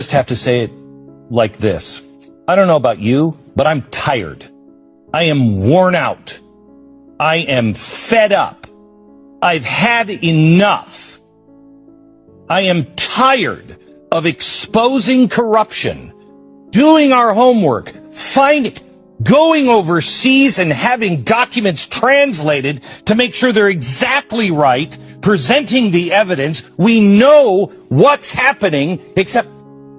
just have to say it like this. I don't know about you, but I'm tired. I am worn out. I am fed up. I've had enough. I am tired of exposing corruption, doing our homework, going overseas and having documents translated to make sure they're exactly right, presenting the evidence. We know what's happening, except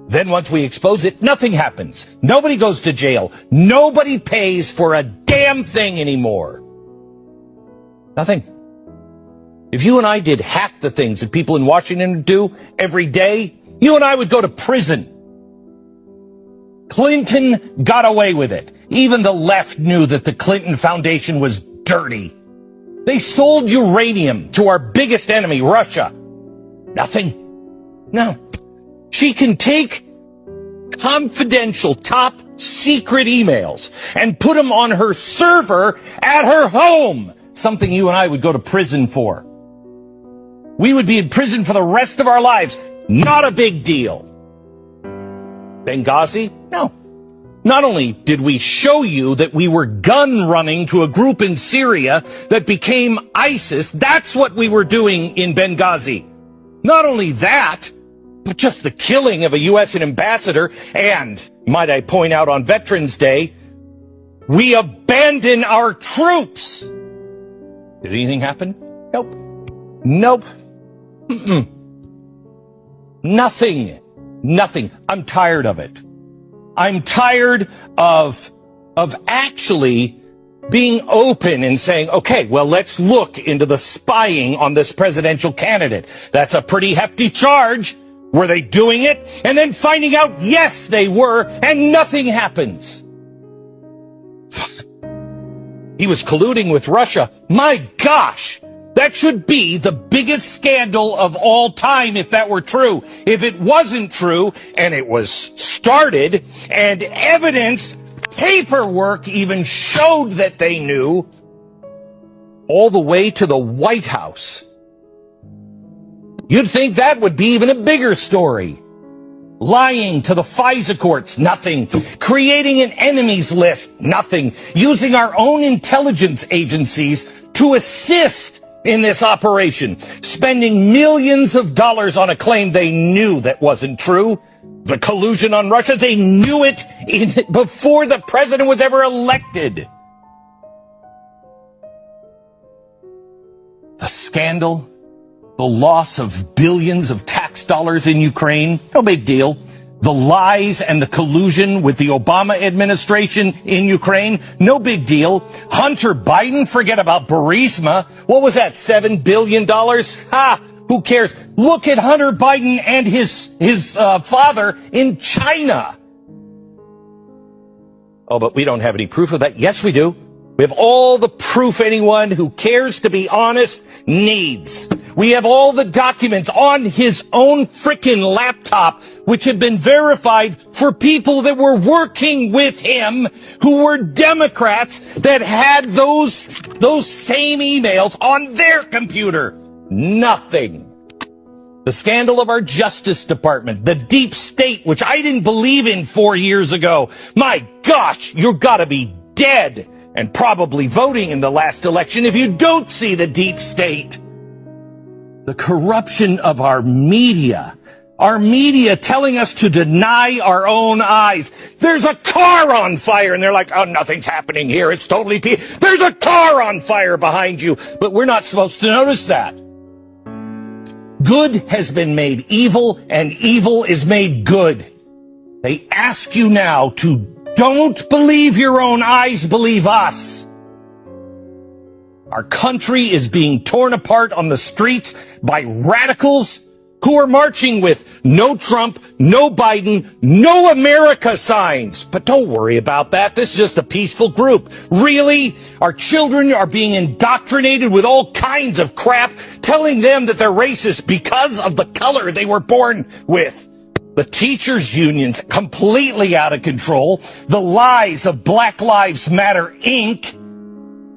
then once we expose it, nothing happens. Nobody goes to jail. Nobody pays for a damn thing anymore. Nothing. If you and I did half the things that people in Washington do every day, you and I would go to prison. Clinton got away with it. Even the left knew that the Clinton Foundation was dirty. They sold uranium to our biggest enemy, Russia. Nothing. No. She can take confidential, top secret emails and put them on her server at her home. Something you and I would go to prison for. We would be in prison for the rest of our lives. Not a big deal. Benghazi? No. Not only did we show you that we were gun running to a group in Syria that became ISIS, that's what we were doing in Benghazi. Not only that, but just the killing of a U.S. ambassador, and, might I point out on Veterans Day, we abandon our troops. Did anything happen? Nope. Nope. Mm-mm. Nothing. I'm tired of it. I'm tired of actually being open and saying, okay, well, let's look into the spying on this presidential candidate. That's a pretty hefty charge. Were they doing it? And then finding out, yes, they were, and nothing happens. He was colluding with Russia. My gosh, that should be the biggest scandal of all time if that were true. If it wasn't true, and it was started, and evidence, paperwork even showed that they knew, all the way to the White House. You'd think that would be even a bigger story. Lying to the FISA courts, nothing. Creating an enemies list, nothing. Using our own intelligence agencies to assist in this operation. Spending millions of dollars on a claim they knew that wasn't true. The collusion on Russia, they knew it before the president was ever elected. The scandal, the loss of billions of tax dollars in Ukraine, no big deal. The lies and the collusion with the Obama administration in Ukraine, no big deal. Hunter Biden, forget about Burisma. What was that, $7 billion? Who cares? Look at Hunter Biden and his father in China. Oh, but we don't have any proof of that. Yes, we do. We have all the proof anyone who cares to be honest needs. We have all the documents on his own frickin' laptop, which have been verified for people that were working with him, who were Democrats that had those same emails on their computer. Nothing. The scandal of our Justice Department, the deep state, which I didn't believe in 4 years ago. My gosh, you've got to be dead and probably voting in the last election if you don't see the deep state. The corruption of our media telling us to deny our own eyes. There's a car on fire, and they're like, oh, nothing's happening here. It's totally peaceful. There's a car on fire behind you, but we're not supposed to notice that. Good has been made evil, and evil is made good. They ask you now to don't believe your own eyes, believe us. Our country is being torn apart on the streets by radicals who are marching with no Trump, no Biden, no America signs. But don't worry about that. This is just a peaceful group. Really? Our children are being indoctrinated with all kinds of crap, telling them that they're racist because of the color they were born with. The teachers' unions completely out of control. The lies of Black Lives Matter, Inc.,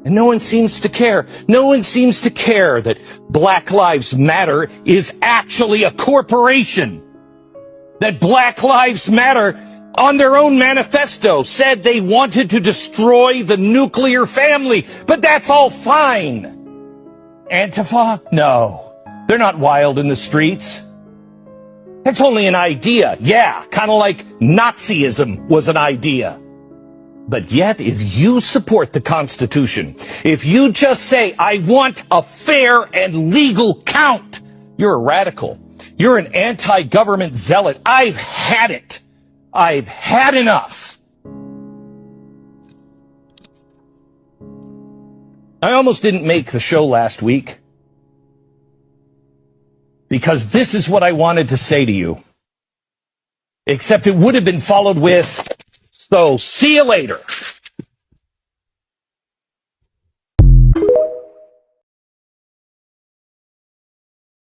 and no one seems to care. No one seems to care that Black Lives Matter is actually a corporation. that Black Lives Matter on their own manifesto said they wanted to destroy the nuclear family, but that's all fine. Antifa? No, they're not wild in the streets. That's only an idea. Yeah, kind of like Nazism was an idea. But yet, if you support the Constitution, if you just say, I want a fair and legal count, you're a radical. You're an anti-government zealot. I've had it. I've had enough. I almost didn't make the show last week because this is what I wanted to say to you. Except it would have been followed with, so see you later.